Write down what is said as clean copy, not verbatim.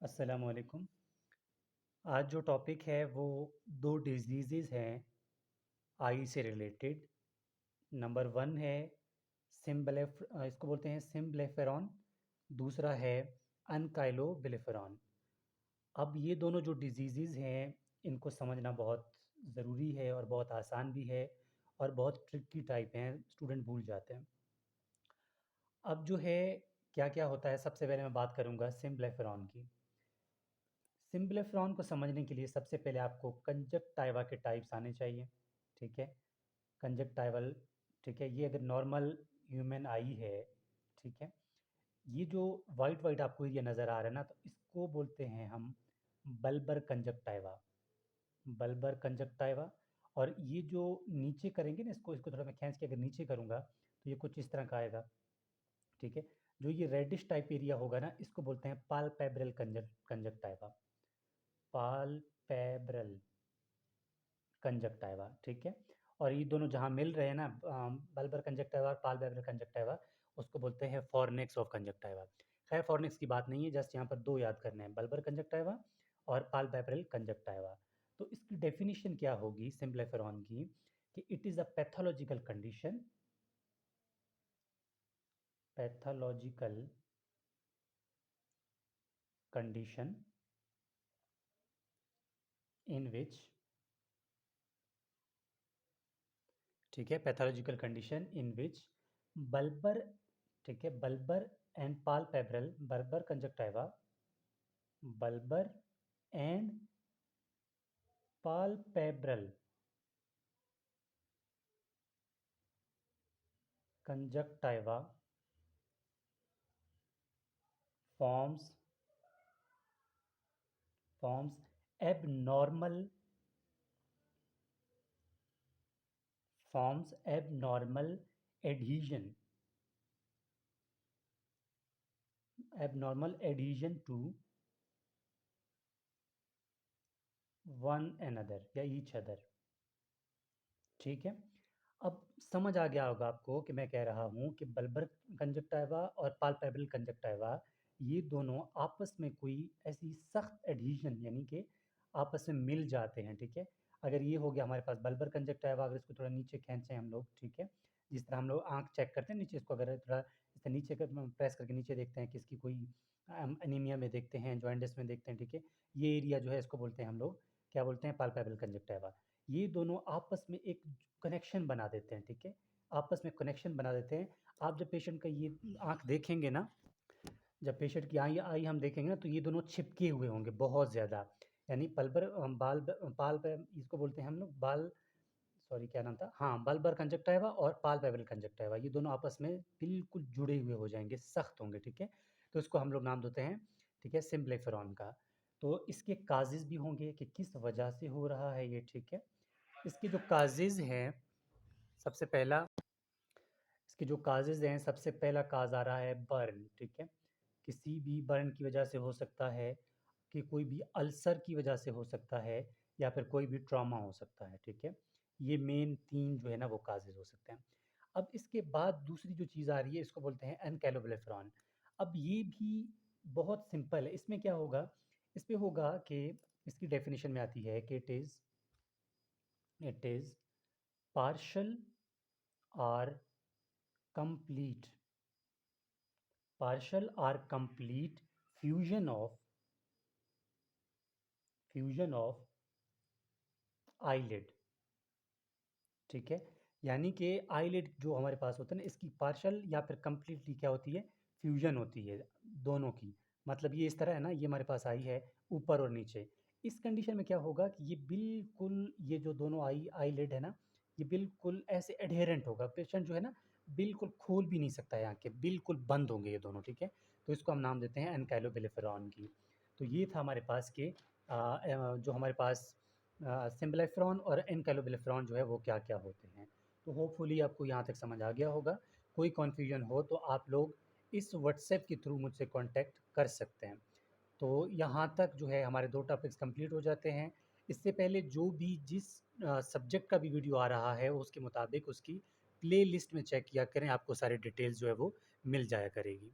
अस्सलामुअलैकुम। आज जो टॉपिक है वो दो डिजीज़ेज़ हैं आई से रिलेटेड। नंबर वन है इसको बोलते हैं सिम्ब्लेफेरॉन। दूसरा है अनकाइलोबिलिफेरॉन। अब ये दोनों जो डिजीज़ेज़ हैं इनको समझना बहुत ज़रूरी है और बहुत आसान भी है और बहुत ट्रिकी टाइप हैं, स्टूडेंट भूल जाते हैं। अब जो है क्या क्या होता है, सबसे पहले मैं बात करूँगा सिम्ब्लेफेरॉन की। सिम्प्लिफ्रॉन को समझने के लिए सबसे पहले आपको कंजक्टाइवा के टाइप्स आने चाहिए। ठीक है, कंजक्टाइवल। ठीक है, ये अगर नॉर्मल ह्यूमन आई है, ठीक है, ये जो वाइट वाइट आपको एरिया नज़र आ रहा है ना, तो इसको बोलते हैं हम बल्बर कंजक्टाइवा। Bulbar conjunctiva. और ये जो नीचे करेंगे ना, इसको इसको थोड़ा मैं खींच के अगर नीचे करूँगा तो ये कुछ इस तरह का आएगा। ठीक है, जो ये रेडिश टाइप एरिया होगा ना, इसको बोलते हैं पालपेब्रल कंजक्टाइवा। पालपेब्रल कंजक्टाइवा। ठीक है, और ये दोनों जहाँ मिल रहे हैं ना, बल्बर कंजक्टाइवा और पालपेब्रल कंजक्टाइवा, उसको बोलते हैं फॉरनेक्स ऑफ कंजक्टाइवा। खैर, फॉरनेक्स की बात नहीं है, जस्ट यहाँ पर दो याद करने हैं, बल्बर कंजक्टाइवा और पालपेब्रल कंजक्टाइवा। तो इसकी डेफिनेशन क्या होगी सिम्प्लिफेरॉन की, कि it is a pathological condition, pathological condition in which, ठीक है, pathological condition in which bulbar, ठीक है, bulbar and palpebral, bulbar conjunctiva, bulbar and palpebral conjunctiva forms forms abnormal forms abnormal adhesion, abnormal adhesion to one another या each other। ठीक है, अब समझ आ गया होगा आपको कि मैं कह रहा हूँ कि बल्बर कंजक्टाइवा और पालपेब्रल कंजक्टाइवा, ये दोनों आपस में कोई ऐसी सख्त एडहीजन, यानी कि आपस में मिल जाते हैं। ठीक है, अगर ये हो गया हमारे पास बल्बर कंजक्टाइवा, अगर इसको थोड़ा नीचे खींचें हम लोग, ठीक है, जिस तरह हम लोग आँख चेक करते हैं नीचे, इसको अगर थोड़ा इस तरह नीचे कर प्रेस करके नीचे देखते हैं कि इसकी कोई एनीमिया में देखते हैं, जॉइंटिस में देखते हैं। ठीक है, ये एरिया जो है इसको बोलते हैं हम लोग, क्या बोलते हैं, पालपेब्रल कंजक्टाइवा। ये दोनों आपस में एक कनेक्शन बना देते हैं। ठीक है, आपस में कनेक्शन बना देते हैं। आप जब पेशेंट का ये आँख देखेंगे ना, जब पेशेंट की आई आई हम देखेंगे ना, तो ये दोनों चिपके हुए होंगे बहुत ज़्यादा। यानी पल्बर बाल पाल पे इसको बोलते हैं हम लोग बाल, सॉरी क्या नाम था, हाँ, बल्बर कंजक्टाइवा और पालपेब्रल कंजक्टाइवा, ये दोनों आपस में बिल्कुल जुड़े हुए हो जाएंगे, सख्त होंगे। ठीक है, तो इसको हम लोग नाम देते हैं, ठीक है, सिम्प्लिफेरॉन का। तो इसके काजेज़ भी होंगे कि किस वजह से हो रहा है ये। ठीक है, इसके जो काजेज़ हैं, सबसे पहला, इसके जो काजेज़ हैं, सबसे पहला काज आ रहा है बर्न। ठीक है, किसी भी बर्न की वजह से हो सकता है, कि कोई भी अल्सर की वजह से हो सकता है, या फिर कोई भी ट्रॉमा हो सकता है। ठीक है, ये मेन तीन जो है ना वो काजेज़ हो सकते हैं। अब इसके बाद दूसरी जो चीज़ आ रही है, इसको बोलते हैं एनकैलोबिलिफेरॉन। अब ये भी बहुत सिंपल है। इसमें क्या होगा, इसमें होगा कि इसकी डेफिनेशन में आती है कि इट इज़ पार्शल और complete, partial or complete fusion of eyelid। ठीक है, यानी कि आईलिड जो हमारे पास होता है ना, इसकी पार्शल या फिर कंप्लीटली क्या होती है, फ्यूजन होती है दोनों की। मतलब ये इस तरह है ना, ये हमारे पास आई है ऊपर और नीचे। इस कंडीशन में क्या होगा कि ये बिल्कुल, ये जो दोनों आईलिड है ना, ये बिल्कुल ऐसे एडहेरेंट होगा, पेशेंट जो है ना बिल्कुल खोल भी नहीं सकता है आँखें, बिल्कुल बंद होंगे ये दोनों। ठीक है, तो इसको हम नाम देते हैं एनकाइलोबिलिफेरॉन की। तो ये था हमारे पास के जो हमारे पास सिम्प्लिफेरॉन और एनकैलोबिलिफेरॉन जो है वो क्या क्या होते हैं। तो होपफुली आपको यहाँ तक समझ आ गया होगा। कोई कन्फ्यूजन हो तो आप लोग इस व्हाट्सएप के थ्रू मुझसे कांटेक्ट कर सकते हैं। तो यहाँ तक जो है हमारे दो टॉपिक्स कंप्लीट हो जाते हैं। इससे पहले जो भी जिस सब्जेक्ट का भी वीडियो आ रहा है उसके मुताबिक उसकी प्लेलिस्ट में चेक किया करें, आपको सारी डिटेल्स जो है वो मिल जाया करेगी।